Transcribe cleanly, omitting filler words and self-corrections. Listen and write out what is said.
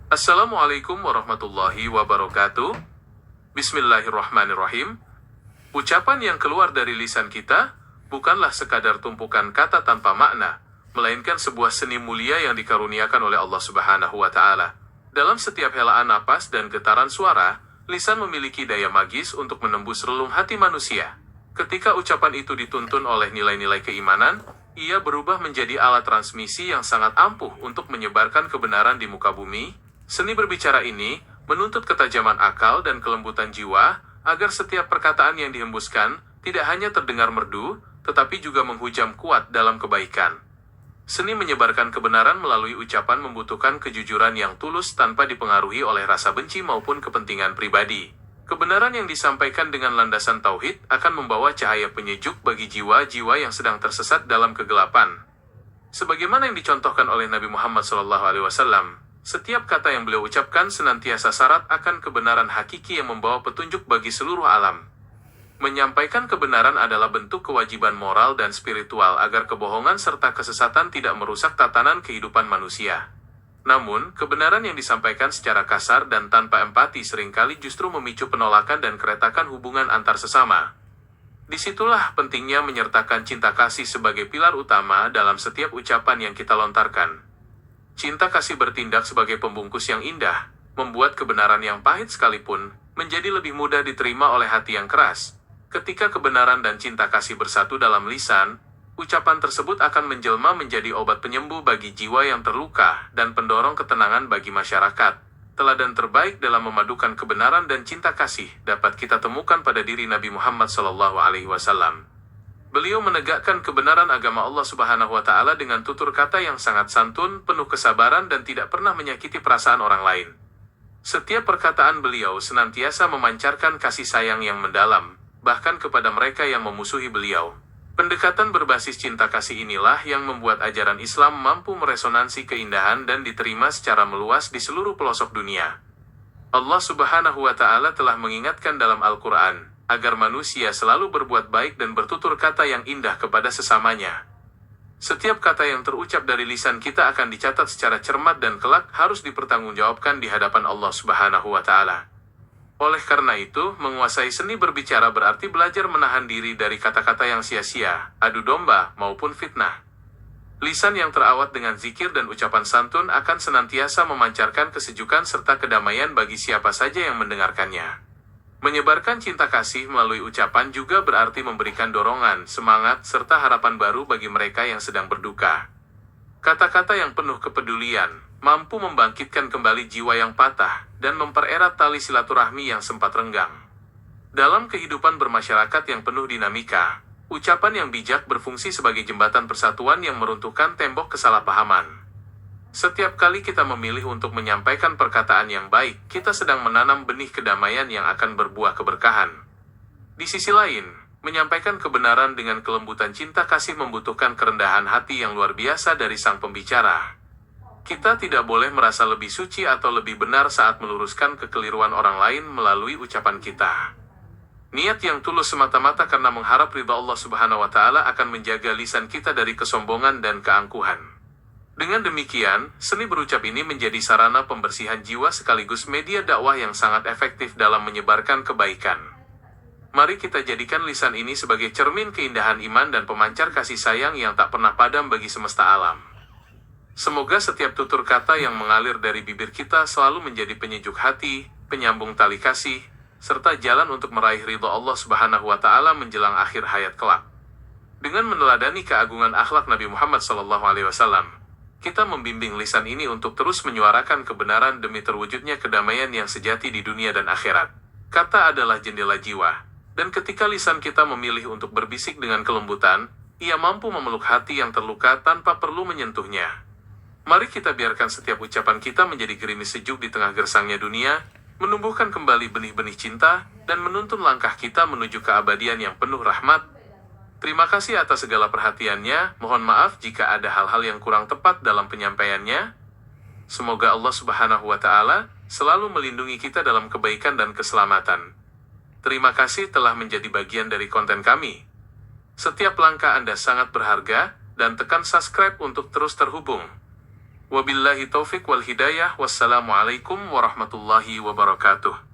Assalamualaikum warahmatullahi wabarakatuh. Bismillahirrahmanirrahim. Ucapan yang keluar dari lisan kita bukanlah sekadar tumpukan kata tanpa makna, melainkan sebuah seni mulia yang dikaruniakan oleh Allah Subhanahu wa Ta'ala. Dalam setiap helaan napas dan getaran suara, lisan memiliki daya magis untuk menembus relung hati manusia. Ketika ucapan itu dituntun oleh nilai-nilai keimanan, ia berubah menjadi alat transmisi yang sangat ampuh untuk menyebarkan kebenaran di muka bumi. Seni berbicara ini menuntut ketajaman akal dan kelembutan jiwa, agar setiap perkataan yang dihembuskan tidak hanya terdengar merdu, tetapi juga menghujam kuat dalam kebaikan. Seni menyebarkan kebenaran melalui ucapan membutuhkan kejujuran yang tulus tanpa dipengaruhi oleh rasa benci maupun kepentingan pribadi. Kebenaran yang disampaikan dengan landasan tauhid akan membawa cahaya penyejuk bagi jiwa-jiwa yang sedang tersesat dalam kegelapan. Sebagaimana yang dicontohkan oleh Nabi Muhammad SAW, setiap kata yang beliau ucapkan senantiasa syarat akan kebenaran hakiki yang membawa petunjuk bagi seluruh alam. Menyampaikan kebenaran adalah bentuk kewajiban moral dan spiritual agar kebohongan serta kesesatan tidak merusak tatanan kehidupan manusia. Namun, kebenaran yang disampaikan secara kasar dan tanpa empati seringkali justru memicu penolakan dan keretakan hubungan antar sesama. Disitulah pentingnya menyertakan cinta kasih sebagai pilar utama dalam setiap ucapan yang kita lontarkan. Cinta kasih bertindak sebagai pembungkus yang indah, membuat kebenaran yang pahit sekalipun menjadi lebih mudah diterima oleh hati yang keras. Ketika kebenaran dan cinta kasih bersatu dalam lisan, ucapan tersebut akan menjelma menjadi obat penyembuh bagi jiwa yang terluka dan pendorong ketenangan bagi masyarakat. Teladan terbaik dalam memadukan kebenaran dan cinta kasih dapat kita temukan pada diri Nabi Muhammad SAW. Beliau menegakkan kebenaran agama Allah Subhanahu wa Ta'ala dengan tutur kata yang sangat santun, penuh kesabaran dan tidak pernah menyakiti perasaan orang lain. Setiap perkataan beliau senantiasa memancarkan kasih sayang yang mendalam, bahkan kepada mereka yang memusuhi beliau. Pendekatan berbasis cinta kasih inilah yang membuat ajaran Islam mampu meresonansi keindahan dan diterima secara meluas di seluruh pelosok dunia. Allah Subhanahu wa Ta'ala telah mengingatkan dalam Al-Quran agar manusia selalu berbuat baik dan bertutur kata yang indah kepada sesamanya. Setiap kata yang terucap dari lisan kita akan dicatat secara cermat dan kelak harus dipertanggungjawabkan di hadapan Allah Subhanahu wa Ta'ala. Oleh karena itu, menguasai seni berbicara berarti belajar menahan diri dari kata-kata yang sia-sia, adu domba, maupun fitnah. Lisan yang terawat dengan zikir dan ucapan santun akan senantiasa memancarkan kesejukan serta kedamaian bagi siapa saja yang mendengarkannya. Menyebarkan cinta kasih melalui ucapan juga berarti memberikan dorongan, semangat, serta harapan baru bagi mereka yang sedang berduka. Kata-kata yang penuh kepedulian mampu membangkitkan kembali jiwa yang patah dan mempererat tali silaturahmi yang sempat renggang. Dalam kehidupan bermasyarakat yang penuh dinamika, ucapan yang bijak berfungsi sebagai jembatan persatuan yang meruntuhkan tembok kesalahpahaman. Setiap kali kita memilih untuk menyampaikan perkataan yang baik, kita sedang menanam benih kedamaian yang akan berbuah keberkahan. Di sisi lain, menyampaikan kebenaran dengan kelembutan cinta kasih membutuhkan kerendahan hati yang luar biasa dari sang pembicara. Kita tidak boleh merasa lebih suci atau lebih benar saat meluruskan kekeliruan orang lain melalui ucapan kita. Niat yang tulus semata-mata karena mengharap ridha Allah Subhanahu wa Ta'ala akan menjaga lisan kita dari kesombongan dan keangkuhan. Dengan demikian, seni berucap ini menjadi sarana pembersihan jiwa sekaligus media dakwah yang sangat efektif dalam menyebarkan kebaikan. Mari kita jadikan lisan ini sebagai cermin keindahan iman dan pemancar kasih sayang yang tak pernah padam bagi semesta alam. Semoga setiap tutur kata yang mengalir dari bibir kita selalu menjadi penyejuk hati, penyambung tali kasih, serta jalan untuk meraih ridha Allah Subhanahu wa Ta'ala menjelang akhir hayat kelak. Dengan meneladani keagungan akhlak Nabi Muhammad SAW, kita membimbing lisan ini untuk terus menyuarakan kebenaran demi terwujudnya kedamaian yang sejati di dunia dan akhirat. Kata adalah jendela jiwa, dan ketika lisan kita memilih untuk berbisik dengan kelembutan, ia mampu memeluk hati yang terluka tanpa perlu menyentuhnya. Mari kita biarkan setiap ucapan kita menjadi gerimis sejuk di tengah gersangnya dunia, menumbuhkan kembali benih-benih cinta, dan menuntun langkah kita menuju keabadian yang penuh rahmat. Terima kasih atas segala perhatiannya, mohon maaf jika ada hal-hal yang kurang tepat dalam penyampaiannya. Semoga Allah Subhanahu wa Ta'ala selalu melindungi kita dalam kebaikan dan keselamatan. Terima kasih telah menjadi bagian dari konten kami. Setiap langkah Anda sangat berharga, dan tekan subscribe untuk terus terhubung. Wabillahi taufik wal hidayah. Wassalamualaikum warahmatullahi wabarakatuh.